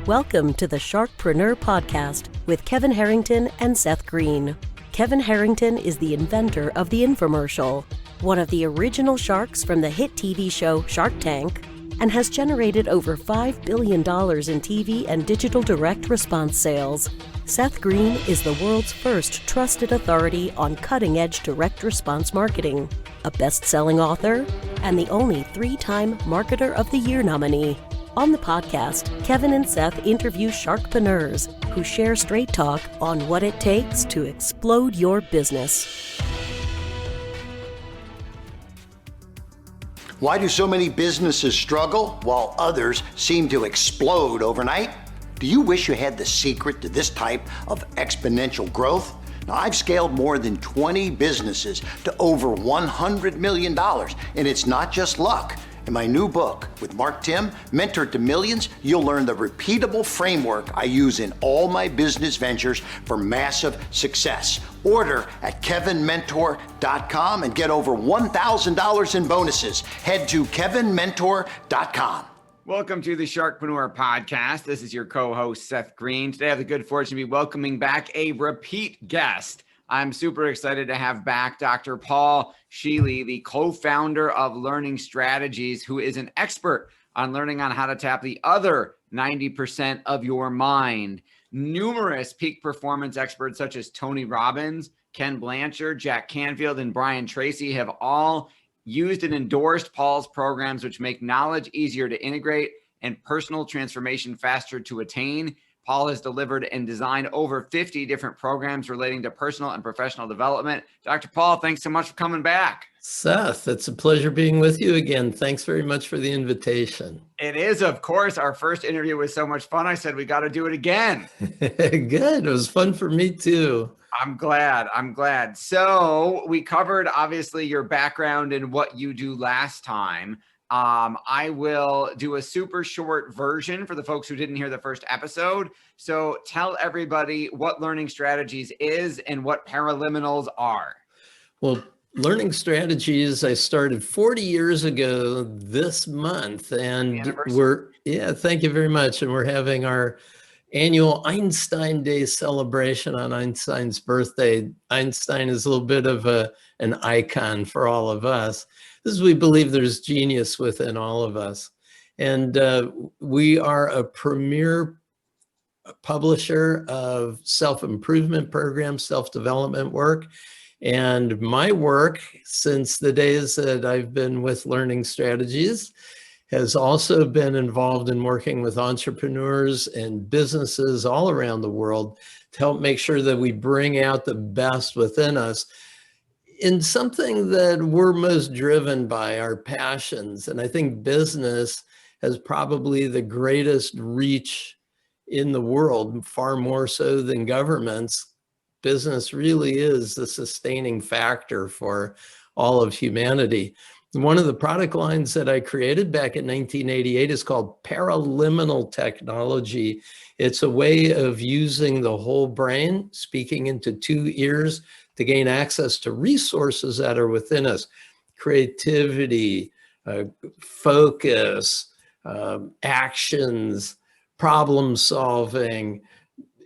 Welcome to the Sharkpreneur podcast with Kevin Harrington and Seth Greene. Kevin Harrington is the inventor of the infomercial, one of the original sharks from the hit TV show Shark Tank, and has generated over $5 billion in TV and digital direct response sales. Seth Greene is the world's first trusted authority on cutting-edge direct response marketing, a best-selling author, and the only 3-time Marketer of the Year nominee. On the podcast, Kevin and Seth interview Sharkpreneurs who share straight talk on what it takes to explode your business. Why do so many businesses struggle while others seem to explode overnight? Do you wish you had the secret to this type of exponential growth? Now, I've scaled more than 20 businesses to over $100 million, and it's not just luck. In my new book with Mark Tim, Mentor to Millions, you'll learn the repeatable framework I use in all my business ventures for massive success. Order at kevinmentor.com and get over $1,000 in bonuses. Head to kevinmentor.com. Welcome to the Sharkpreneur podcast. This is your co-host, Seth Greene. Today I have the good fortune to be welcoming back a repeat guest. I'm super excited to have back Dr. Paul Scheele, the co-founder of Learning Strategies, who is an expert on learning on how to tap the other 90% of your mind. Numerous peak performance experts such as Tony Robbins, Ken Blanchard, Jack Canfield, and Brian Tracy have all used and endorsed Paul's programs, which make knowledge easier to integrate and personal transformation faster to attain. Paul has delivered and designed over 50 different programs relating to personal and professional development. Dr. Paul, thanks so much for coming back. Seth, it's a pleasure being with you again. Thanks very much for the invitation. It is, of course. Our first interview was so much fun. I said, we got to do it again. Good. It was fun for me too. I'm glad. So we covered, obviously, your background and what you do last time. I will do a super short version for the folks who didn't hear the first episode. So tell everybody what Learning Strategies is and what paraliminals are. Well, Learning Strategies, I started 40 years ago this month, and thank you very much. And we're having our annual Einstein Day celebration on Einstein's birthday. Einstein is a little bit of an icon for all of us. This is, we believe there's genius within all of us. And we are a premier publisher of self-improvement programs, self-development work. And my work since the days that I've been with Learning Strategies has also been involved in working with entrepreneurs and businesses all around the world to help make sure that we bring out the best within us in something that we're most driven by, our passions. And I think business has probably the greatest reach in the world, far more so than governments. Business really is the sustaining factor for all of humanity. One of the product lines that I created back in 1988 is called paraliminal technology. It's a way of using the whole brain, speaking into 2 ears, to gain access to resources that are within us: creativity, focus, actions, problem solving,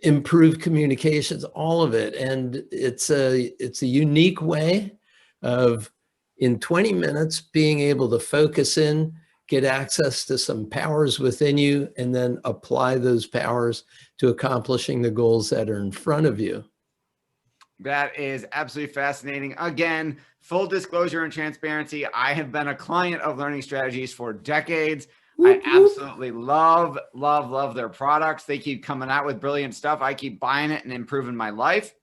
improved communications, all of it. And it's a unique way of, in 20 minutes, being able to focus in, get access to some powers within you, and then apply those powers to accomplishing the goals that are in front of you. That is absolutely fascinating. Again, full disclosure and transparency, I have been a client of Learning Strategies for decades. I absolutely love their products. They keep coming out with brilliant stuff. I keep buying it and improving my life.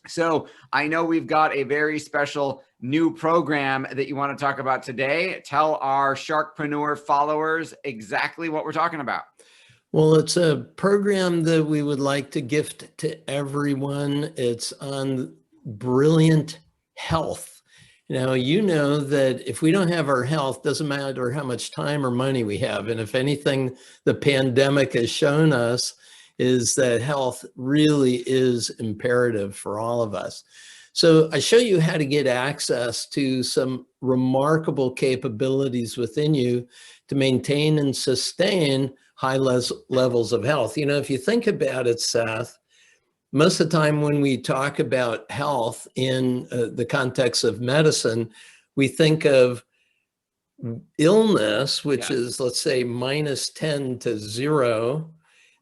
So I know we've got a very special new program that you want to talk about today. Tell our Sharkpreneur followers exactly what we're talking about. Well, it's a program that we would like to gift to everyone. It's on brilliant health. Now, you know that if we don't have our health, doesn't matter how much time or money we have. And if anything, the pandemic has shown us is that health really is imperative for all of us. So I show you how to get access to some remarkable capabilities within you to maintain and sustain high levels of health. You know, if you think about it, Seth, most of the time when we talk about health in the context of medicine, we think of illness, which is, let's say, -10 to 0,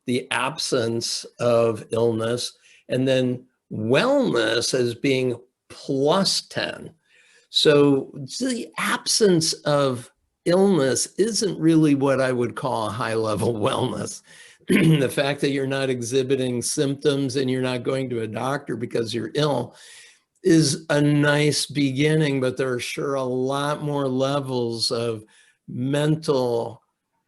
the absence of illness, and then wellness as being +10. So the absence of illness isn't really what I would call a high-level wellness. The fact that you're not exhibiting symptoms and you're not going to a doctor because you're ill is a nice beginning, but there are sure a lot more levels of mental,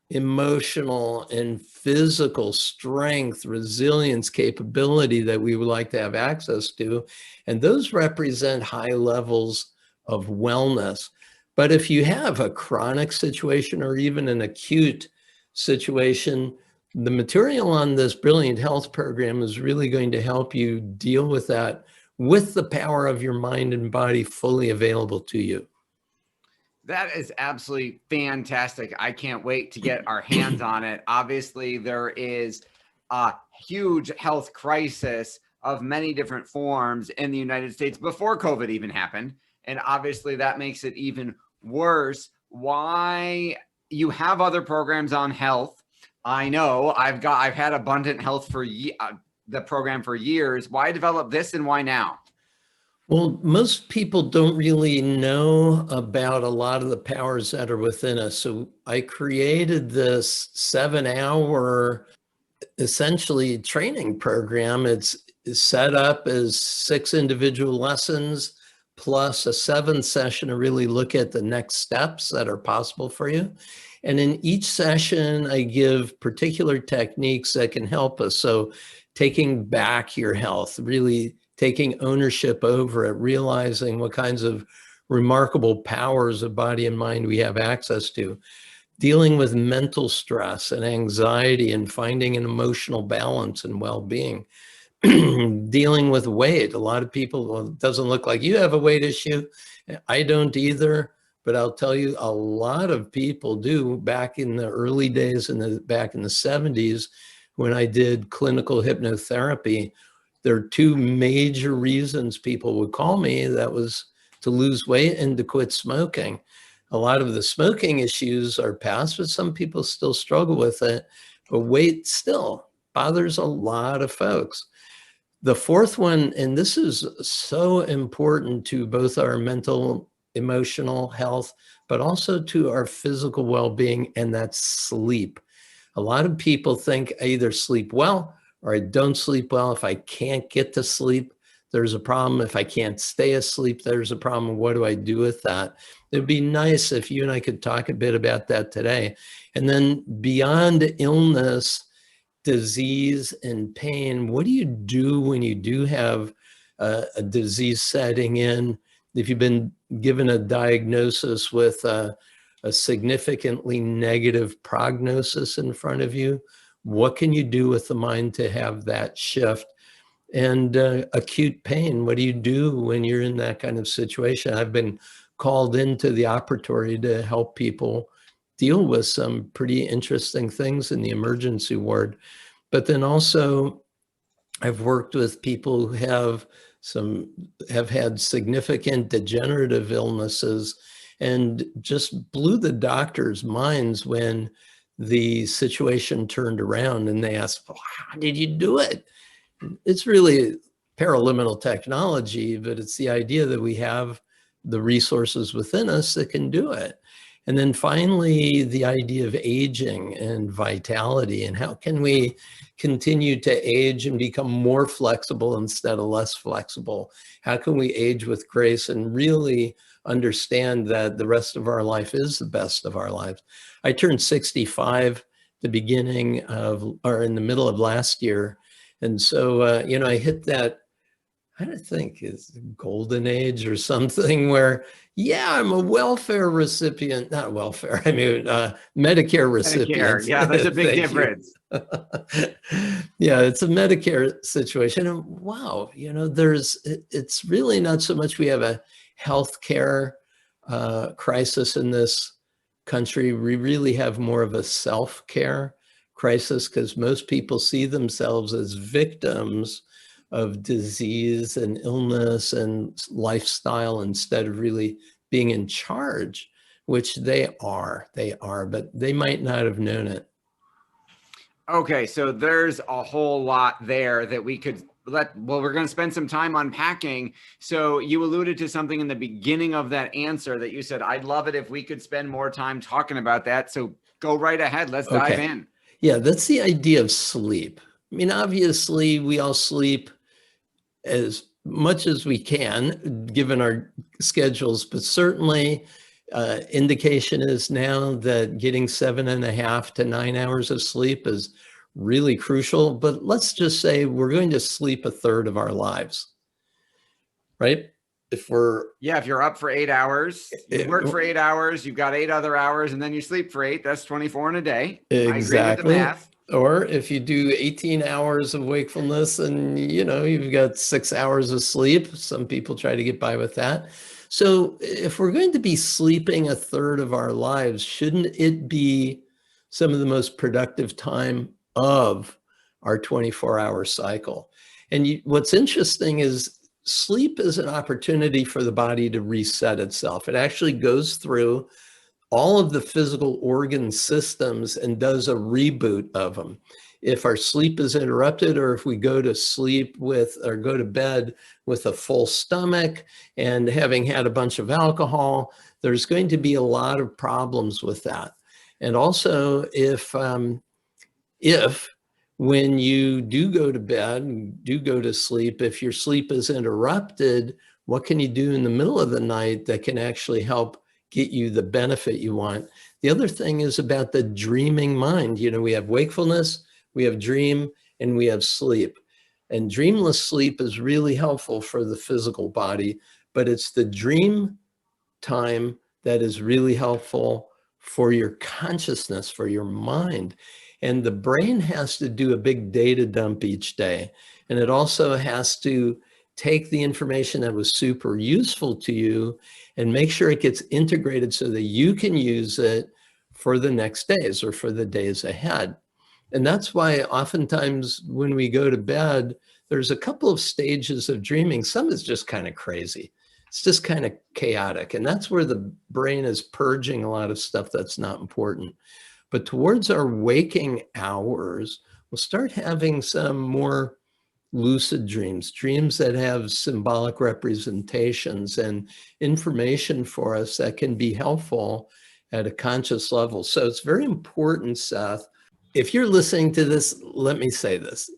emotional, and physical strength, resilience, capability that we would like to have access to. And those represent high levels of wellness. But if you have a chronic situation or even an acute situation, the material on this Brilliant Health program is really going to help you deal with that with the power of your mind and body fully available to you. That is absolutely fantastic. I can't wait to get our hands on it. Obviously, there is a huge health crisis of many different forms in the United States before COVID even happened. And obviously that makes it even worse. Why you have other programs on health? I know I've had Abundant Health for the program for years. Why develop this and why now? Well, most people don't really know about a lot of the powers that are within us. So I created this 7-hour essentially training program. It's set up as 6 individual lessons plus a 7th session to really look at the next steps that are possible for you. And in each session, I give particular techniques that can help us. So taking back your health, really taking ownership over it, realizing what kinds of remarkable powers of body and mind we have access to, dealing with mental stress and anxiety and finding an emotional balance and well-being, dealing with weight. A lot of people, well, it doesn't look like you have a weight issue. I don't either, but I'll tell you, a lot of people do. Back in the early days, back in the 70s, when I did clinical hypnotherapy, there are 2 major reasons people would call me. That was to lose weight and to quit smoking. A lot of the smoking issues are past, but some people still struggle with it. But weight still bothers a lot of folks. The 4th one, and this is so important to both our mental, emotional health, but also to our physical well-being, and that's sleep. A lot of people think I either sleep well or I don't sleep well. If I can't get to sleep, there's a problem. If I can't stay asleep, there's a problem. What do I do with that? It'd be nice if you and I could talk a bit about that today. And then beyond illness, disease, and pain, what do you do when you do have a disease setting in? If you've been given a diagnosis with a significantly negative prognosis in front of you, what can you do with the mind to have that shift? And acute pain, what do you do when you're in that kind of situation? I've been called into the operatory to help people deal with some pretty interesting things in the emergency ward. But then also, I've worked with people who have had significant degenerative illnesses and just blew the doctors' minds when the situation turned around and they asked, well, how did you do it? It's really paraliminal technology, but it's the idea that we have the resources within us that can do it. And then finally, the idea of aging and vitality, and how can we continue to age and become more flexible instead of less flexible? How can we age with grace and really understand that the rest of our life is the best of our lives? I turned 65 the beginning of, or in the middle of last year. And so, I hit that, I don't think it's golden age or something where, yeah, I'm a welfare recipient, not welfare, I mean, Medicare recipient. Yeah, there's a big difference. Yeah, it's a Medicare situation. And wow, it's really not so much we have a healthcare crisis in this country. We really have more of a self-care crisis because most people see themselves as victims of disease and illness and lifestyle instead of really being in charge, which they are, but they might not have known it. Okay, so there's a whole lot there that we could we're going to spend some time unpacking. So you alluded to something in the beginning of that answer that you said, I'd love it if we could spend more time talking about that. So go right ahead. Let's dive in. Yeah, that's the idea of sleep. I mean, obviously, we all sleep as much as we can, given our schedules, but certainly indication is now that getting 7.5 to 9 hours of sleep is really crucial. But let's just say we're going to sleep a third of our lives, right? If you're up for 8 hours, you work for 8 hours, you've got 8 other hours, and then you sleep for 8, that's 24 in a day. Exactly. I agree with the math. Or if you do 18 hours of wakefulness and, you've got 6 hours of sleep, some people try to get by with that. So if we're going to be sleeping a third of our lives, shouldn't it be some of the most productive time of our 24-hour cycle? And what's interesting is sleep is an opportunity for the body to reset itself. It actually goes through all of the physical organ systems and does a reboot of them. If our sleep is interrupted, or if we go to bed with a full stomach and having had a bunch of alcohol, there's going to be a lot of problems with that. And also if when you do go to bed and do go to sleep, if your sleep is interrupted, what can you do in the middle of the night that can actually help get you the benefit you want? The other thing is about the dreaming mind. We have wakefulness, we have dream, and we have sleep. And dreamless sleep is really helpful for the physical body, but it's the dream time that is really helpful for your consciousness, for your mind. And the brain has to do a big data dump each day. And it also has to take the information that was super useful to you and make sure it gets integrated so that you can use it for the next days or for the days ahead. And that's why oftentimes when we go to bed, there's a couple of stages of dreaming. Some is just kind of crazy. It's just kind of chaotic. And that's where the brain is purging a lot of stuff that's not important. But towards our waking hours, we'll start having some more lucid dreams, dreams that have symbolic representations and information for us that can be helpful at a conscious level. So it's very important, Seth. If you're listening to this, let me say this.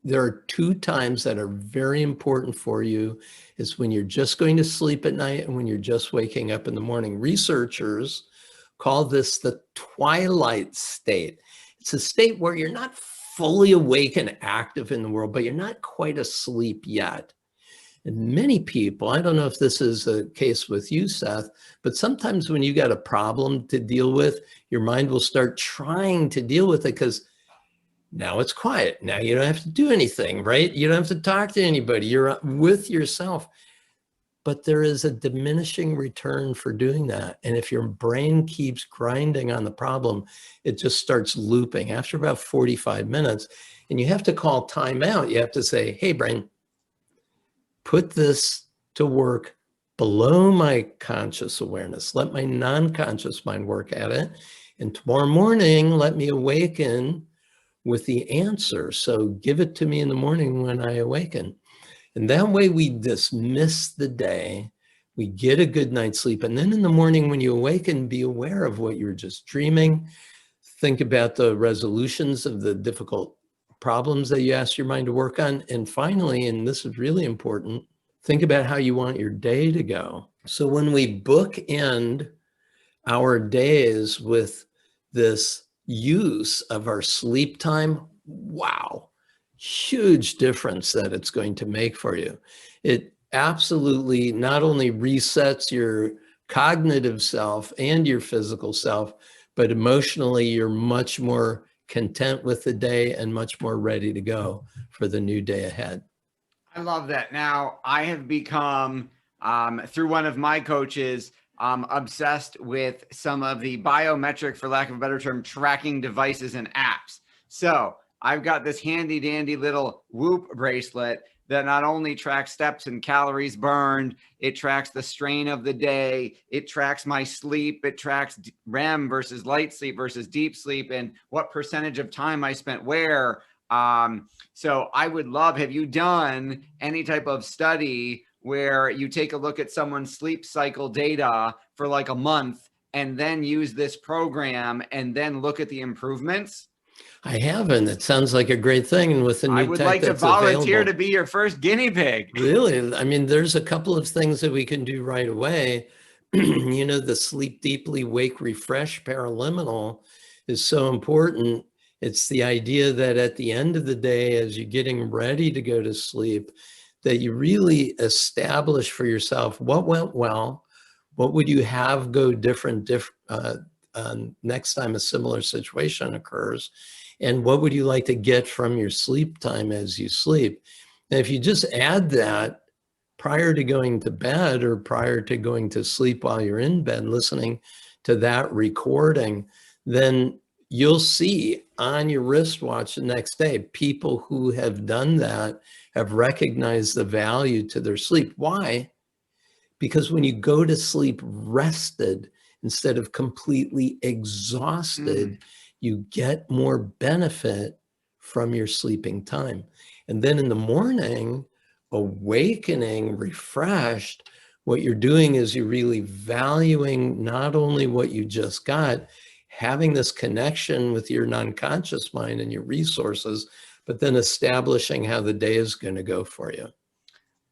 There are 2 times that are very important for you, is when you're just going to sleep at night and when you're just waking up in the morning. Researchers call this the twilight state. It's a state where you're not fully awake and active in the world, but you're not quite asleep yet. And many people, I don't know if this is the case with you, Seth, but sometimes when you got a problem to deal with, your mind will start trying to deal with it because now it's quiet. Now you don't have to do anything, right? You don't have to talk to anybody. You're with yourself. But there is a diminishing return for doing that. And if your brain keeps grinding on the problem, it just starts looping after about 45 minutes. And you have to call time out. You have to say, hey, brain, put this to work below my conscious awareness. Let my non-conscious mind work at it. And tomorrow morning, let me awaken with the answer. So give it to me in the morning when I awaken. And that way we dismiss the day, we get a good night's sleep. And then in the morning when you awaken, be aware of what you were just dreaming. Think about the resolutions of the difficult problems that you asked your mind to work on. And finally, and this is really important, think about how you want your day to go. So when we bookend our days with this use of our sleep time, wow. Huge difference that it's going to make for you. It absolutely not only resets your cognitive self and your physical self, but emotionally you're much more content with the day and much more ready to go for the new day ahead. I love that. Now, I have become, through one of my coaches, obsessed with some of the biometric, for lack of a better term, tracking devices and apps. So I've got this handy dandy little Whoop bracelet that not only tracks steps and calories burned, it tracks the strain of the day, it tracks my sleep, it tracks REM versus light sleep versus deep sleep, and what percentage of time I spent where. So I would love, have you done any type of study where you take a look at someone's sleep cycle data for like a month and then use this program and then look at the improvements? I haven't. It sounds like a great thing. And with the new I would tech like to that's volunteer available, to be your first guinea pig. really, I mean, there's a couple of things that we can do right away. You know, the sleep deeply, wake refresh paraliminal is so important. It's the idea that at the end of the day, as you're getting ready to go to sleep, that you really establish for yourself what went well, what would you have go different next time a similar situation occurs, and what would you like to get from your sleep time as you sleep. And if you just add that prior to going to bed or prior to going to sleep while you're in bed, listening to that recording, then you'll see on your wristwatch the next day, people who have done that have recognized the value to their sleep. Why? Because when you go to sleep rested instead of completely exhausted, you get more benefit from your sleeping time. And then in the morning, awakening, refreshed, what you're doing is you're really valuing not only what you just got, having this connection with your non-conscious mind and your resources, but then establishing how the day is going to go for you.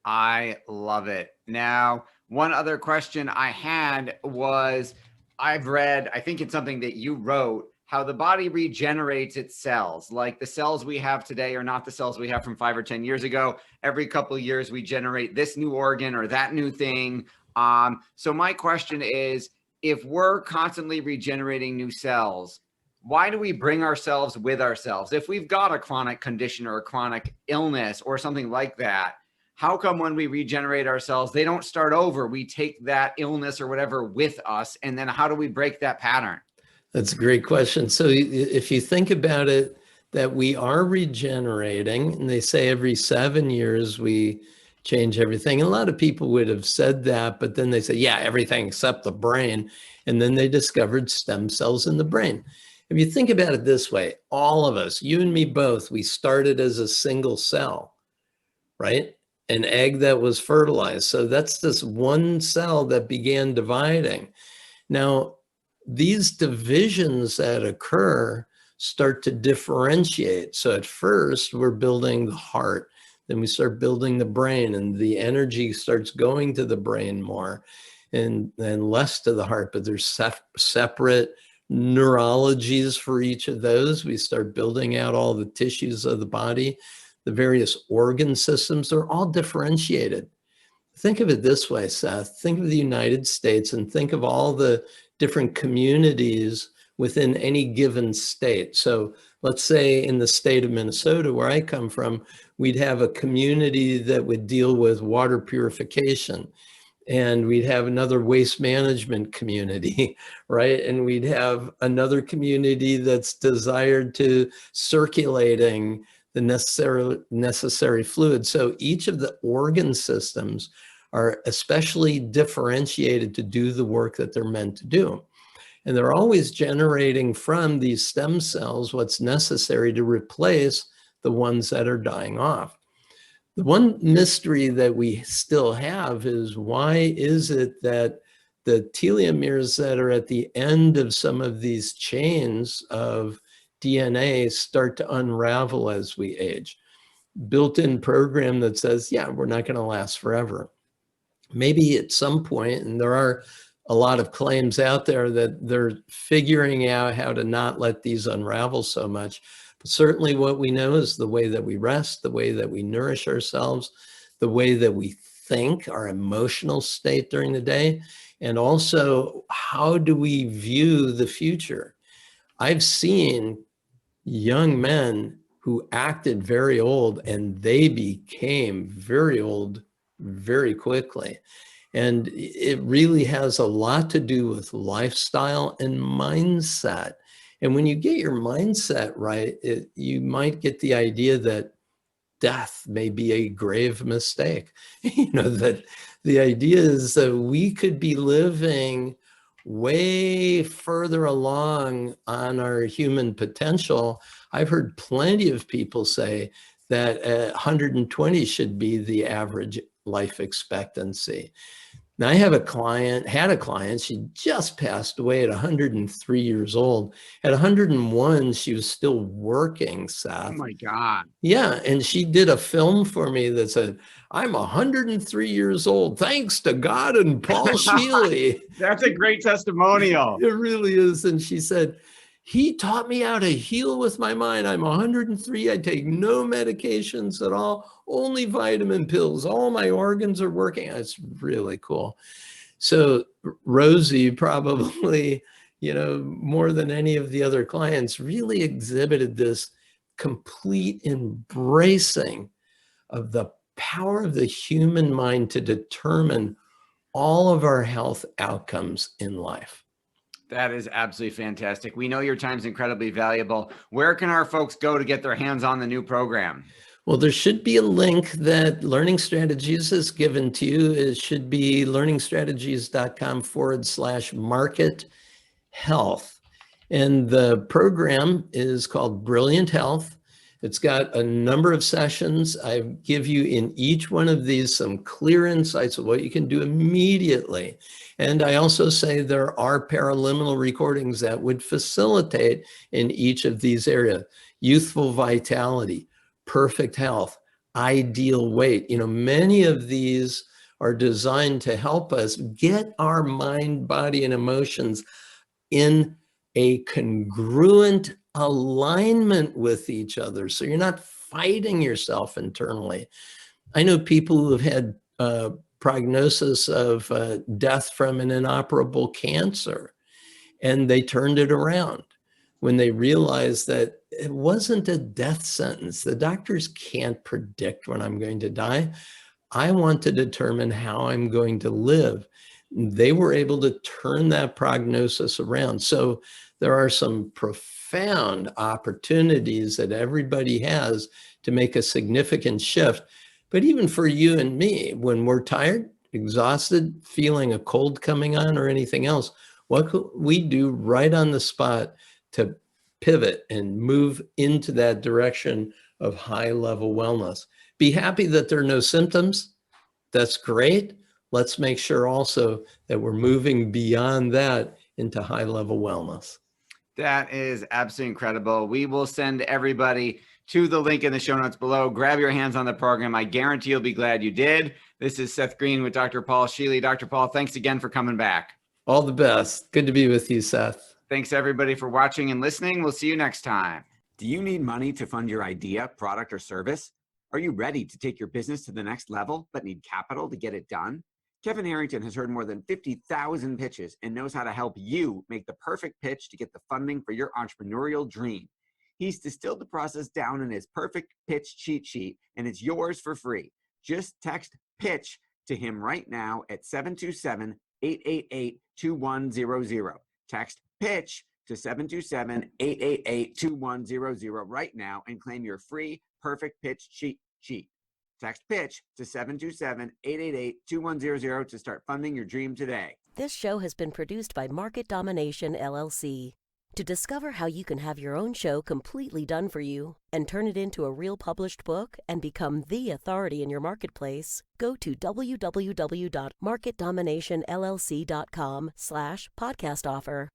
I love it. Now, one other question I had was, I've read, I think it's something that you wrote, how the body regenerates its cells. Like the cells we have today are not the cells we have from 5 or 10 years ago. Every couple of years we generate this new organ or that new thing. So my question is, if we're constantly regenerating new cells, why do we bring ourselves with ourselves? If we've got a chronic condition or a chronic illness or something like that, how come when we regenerate ourselves, they don't start over? We take that illness or whatever with us. And then how do we break that pattern? That's a great question. So if you think about it, that we are regenerating, and they say every 7 years we change everything. And a lot of people would have said that, but then they say, yeah, everything except the brain. And then they discovered stem cells in the brain. If you think about it this way, all of us, you and me both, we started as a single cell, right? An egg that was fertilized. So that's this one cell that began dividing. Now, these divisions that occur start to differentiate. So at first, we're building the heart, then we start building the brain, and the energy starts going to the brain more and less to the heart. But there's separate neurologies for each of those. We start building out all the tissues of the body, the various organ systems, they're all differentiated. Think of it this way, Seth. Think of the United States and think of all the different communities within any given state. So let's say in the state of Minnesota, where I come from, we'd have a community that would deal with water purification. And we'd have another waste management community, right? And we'd have another community that's desired to circulating the necessary fluid. So each of the organ systems are especially differentiated to do the work that they're meant to do. And they're always generating from these stem cells what's necessary to replace the ones that are dying off. The one mystery that we still have is, why is it that the telomeres that are at the end of some of these chains of DNA start to unravel as we age? Built-in program that says, yeah, we're not going to last forever. Maybe at some point, and there are a lot of claims out there that they're figuring out how to not let these unravel so much. But certainly what we know is the way that we rest, the way that we nourish ourselves, the way that we think, our emotional state during the day, and also how do we view the future. I've seen young men who acted very old and they became very old very quickly. And it really has a lot to do with lifestyle and mindset. And when you get your mindset right, you might get the idea that death may be a grave mistake. That the idea is that we could be living way further along on our human potential. I've heard plenty of people say that 120 should be the average life expectancy. Now, I had a client, she just passed away at 103 years old. At 101, she was still working, Seth. Oh my God. Yeah, and she did a film for me that said, I'm 103 years old, thanks to God and Paul Scheele. That's a great testimonial. It really is. And she said, he taught me how to heal with my mind. I'm 103. I take no medications at all, only vitamin pills. All my organs are working. It's really cool. So Rosie probably, more than any of the other clients, really exhibited this complete embracing of the power of the human mind to determine all of our health outcomes in life. That is absolutely fantastic. We know your time's incredibly valuable. Where can our folks go to get their hands on the new program? Well, there should be a link that Learning Strategies has given to you. It should be learningstrategies.com/market health. And the program is called Brilliant Health. It's got a number of sessions. I give you in each one of these some clear insights of what you can do immediately. And I also say there are paraliminal recordings that would facilitate in each of these areas. Youthful vitality, perfect health, ideal weight. Many of these are designed to help us get our mind, body, and emotions in a congruent alignment with each other. So you're not fighting yourself internally. I know people who have had prognosis of death from an inoperable cancer, and they turned it around when they realized that it wasn't a death sentence. The doctors can't predict when I'm going to die. I want to determine how I'm going to live. They were able to turn that prognosis around. So there are some profound opportunities that everybody has to make a significant shift. But even for you and me, when we're tired, exhausted, feeling a cold coming on or anything else, what could we do right on the spot to pivot and move into that direction of high-level wellness? Be happy that there are no symptoms. That's great. Let's make sure also that we're moving beyond that into high-level wellness. That is absolutely incredible. We will send everybody to the link in the show notes below. Grab your hands on the program. I guarantee you'll be glad you did. This is Seth Greene with Dr. Paul Scheele. Dr. Paul, thanks again for coming back. All the best. Good to be with you, Seth. Thanks, everybody, for watching and listening. We'll see you next time. Do you need money to fund your idea, product, or service? Are you ready to take your business to the next level but need capital to get it done? Kevin Harrington has heard more than 50,000 pitches and knows how to help you make the perfect pitch to get the funding for your entrepreneurial dream. He's distilled the process down in his perfect pitch cheat sheet, and it's yours for free. Just text PITCH to him right now at 727-888-2100. Text PITCH to 727-888-2100 right now and claim your free perfect pitch cheat sheet. Text PITCH to 727-888-2100 to start funding your dream today. This show has been produced by Market Domination, LLC. To discover how you can have your own show completely done for you and turn it into a real published book and become the authority in your marketplace, go to www.marketdominationllc.com/podcast offer.